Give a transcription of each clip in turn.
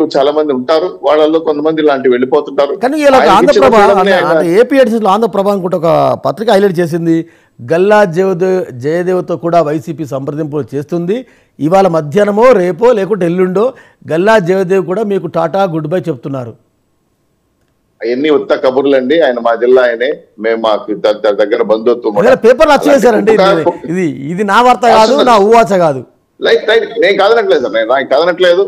చాలా మంది ఉంటారు, వాళ్ళలో కొంతమంది ఇలాంటి వెళ్ళిపోతుంటారు. కానీ ఇలా ఆంధ్రప్రభ అంటే ఏపీ ఎడిషన్లో ఆంధ్రప్రభ అనుకుంటే ఒక పత్రిక హైలైట్ చేసింది, గల్లా జయదేవ్తో కూడా వైసీపీ సంప్రదింపులు చేస్తుంది. ఇవాళ మధ్యాహ్నమో రేపో లేకుంటే ఎల్లుండో గల్లా జయదేవ్ కూడా మీకు టాటా గుడ్ బై చెప్తున్నారు. అవన్నీ ఉత్త కబుర్లండి. ఆయన మా జిల్లా ఆయనే, మేము మాకు దగ్గర బంధుత్వం. పేపర్లు వచ్చేసారండి. ఇది నా వార్త కాదు, నా ఊవాచ కాదు. రైట్. నేను కాదనట్లేదు సార్, నేను కాదనట్లేదు.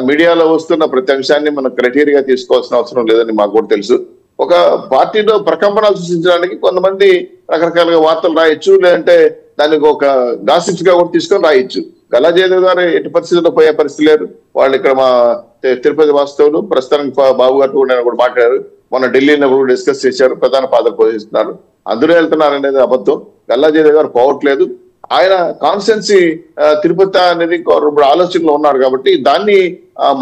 మీడియాలో వస్తున్న ప్రతి అంశాన్ని మనం క్రైటీరియా తీసుకోవాల్సిన అవసరం లేదని మాకు కూడా తెలుసు. ఒక పార్టీలో ప్రకంపనలు సృష్టించడానికి కొంతమంది రకరకాలుగా వార్తలు రాయొచ్చు, లేదంటే దానికి ఒక గాసిప్స్ గా కూడా తీసుకొని రాయొచ్చు. గల్లా జయదేవ్ గారు ఎట్టి పరిస్థితుల్లో పోయే పరిస్థితి లేరు. వాళ్ళు ఇక్కడ మా తిరుపతి వాస్తవులు, ప్రస్తుతానికి బాబు గారు కూడా మాట్లాడారు. మొన్న ఢిల్లీలో కూడా డిస్కస్ చేశారు, ప్రధాన పాత్ర పోషిస్తున్నారు. అందరూ వెళ్తున్నారు అనేది అబద్ధం. గల్లా జయదేవ్ గారు పోవట్లేదు. ఆయన కాన్స్టెన్సీ తిరుపతి అనేది ఇప్పుడు ఆలోచనలో ఉన్నారు కాబట్టి దాన్ని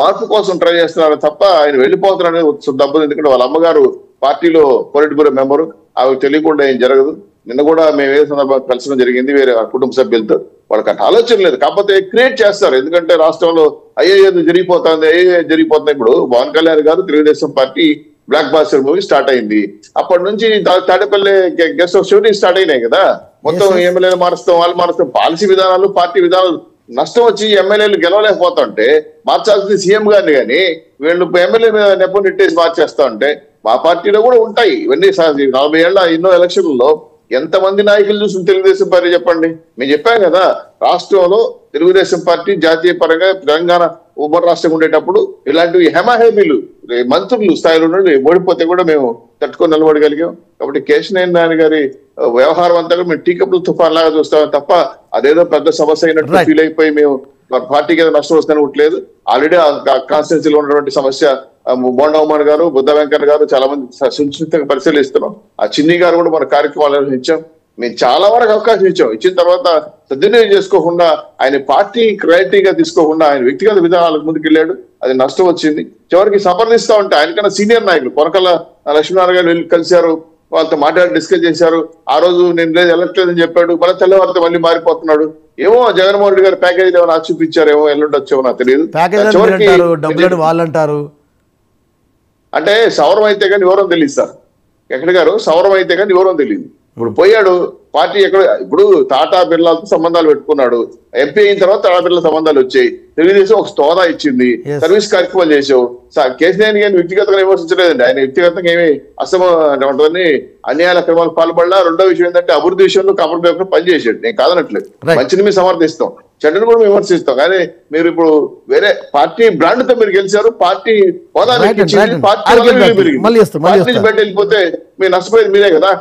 మార్పు కోసం ట్రై చేస్తున్నారు తప్ప ఆయన వెళ్ళిపోతున్నారు అనేది దెబ్బలు. ఎందుకంటే వాళ్ళ అమ్మగారు పార్టీలో పొలిట్ బ్యూరో మెంబరు, ఆవిడ తెలియకుండా ఏం జరగదు. నిన్న కూడా మేము ఏ సందర్భంగా కలిసడం జరిగింది వేరే కుటుంబ సభ్యులతో. వాళ్ళకి అట్లా ఆలోచన లేదు, కాకపోతే క్రియేట్ చేస్తారు. ఎందుకంటే రాష్ట్రంలో జరిగిపోతుంది. ఇప్పుడు Pawan Kalyan garu Telugu Desam party blockbuster movie start అయింది. అప్పటి నుంచి Tadepalli guest house shooting start అయినాయి కదా. మొత్తం ఎమ్మెల్యేలు మారుస్తాం, వాళ్ళు మారుస్తాం. పాలసీ విధానాలు, పార్టీ విధానాలు నష్టం వచ్చి ఎమ్మెల్యేలు గెలవలేకపోతుంటే మార్చాల్సింది సీఎం గారిని, కానీ వీళ్ళు ఎమ్మెల్యే మీద నెప్ప నెట్టేసి మార్చేస్తా ఉంటే మా పార్టీలో కూడా ఉంటాయి ఇవన్నీ. 40 ఏళ్ల ఎన్నో ఎలక్షన్లలో ఎంతమంది నాయకులు చూసిన తెలుగుదేశం పార్టీ చెప్పండి. మేము చెప్పాం కదా, రాష్ట్రంలో తెలుగుదేశం పార్టీ జాతీయ పరంగా తెలంగాణ ఉమ్మడి రాష్ట్రం ఉండేటప్పుడు ఇలాంటివి హెమాహేమీలు మంత్రులు స్థాయిలో నుండి ఓడిపోతే కూడా మేము తట్టుకొని నిలబడగలిగాం. కాబట్టి కేశినేని నాని గారి వ్యవహారం అంతా కూడా మేము టీకప్లు తుఫాన్ లాగా చూస్తాం తప్ప అదేదో పెద్ద సమస్య అయినట్టు ఫీల్ అయిపోయి మేము పార్టీకి ఏదో నష్టం వస్తుందని ఉండలేదు. ఆల్రెడీ ఆ కాన్స్టిట్యున్సీలో ఉన్నటువంటి సమస్య బోండా ఉమ్మన్ గారు, బుద్ధ వెంకన్న గారు చాలా మంది సునిశ్చితంగా పరిశీలిస్తున్నాం. ఆ చిన్ని గారు కూడా మన కార్యక్రమాలు నిర్వహించాం. మేము చాలా వరకు అవకాశం ఇచ్చాం. ఇచ్చిన తర్వాత సద్వినియోగం చేసుకోకుండా ఆయన పార్టీ క్రైటీగా తీసుకోకుండా ఆయన వ్యక్తిగత విధానాలకు ముందుకెళ్ళాడు. అది నష్టం వచ్చింది. చివరికి సంప్రదిస్తా ఉంటే ఆయనకన్నా సీనియర్ నాయకులు కొనకళ్ళ లక్ష్మీనారాయణ గారు వెళ్ళి కలిశారు, వాళ్ళతో మాట్లాడి డిస్కస్ చేశారు. ఆ రోజు నేను లేదు వెళ్ళట్లేదని చెప్పాడు, మళ్ళీ తెల్లవారితో మళ్ళీ మారిపోతున్నాడు. ఏమో జగన్మోహన్ రెడ్డి గారు ప్యాకేజీలు ఏమైనా చూపించారేమో, ఎల్లుండొచ్చేమో నాకు తెలియదు. చివరికి వాళ్ళంటారు అంటే సౌరం అయితే కానీ వివరం తెలియదు సార్. ఎక్కడ గారు సౌరం అయితే కానీ వివరం తెలియదు. ఇప్పుడు పోయాడు పార్టీ ఎక్కడ, ఇప్పుడు టాటా బిర్లాతో సంబంధాలు పెట్టుకున్నాడు. ఎంపీ అయిన తర్వాత టాటా బిర్లా సంబంధాలు వచ్చాయి. తెలుగుదేశం ఒక హోదా ఇచ్చింది, సర్వీస్ కార్యక్రమాలు చేసావు. కేసీఆర్ గారిని వ్యక్తిగతంగా విమర్శించలేదండి. ఆయన వ్యక్తిగతంగా ఏమి ఉంటుందని అన్యాయాల క్రమాలు పాల్పడ్డా. రెండో విషయం ఏంటంటే అభివృద్ధి విషయంలో కాంప్రమైజ్ పనిచేసాడు. నేను కాదనట్లేదు, మంచిని మేము సమర్థిస్తాం, చెడ్డను కూడా విమర్శిస్తాం. కానీ మీరు ఇప్పుడు వేరే పార్టీ బ్రాండ్ తో మీరు గెలిచారు, పార్టీ హోదా పార్టీ బయట వెళ్ళిపోతే మీరు నష్టపోయేది మీరే కదా.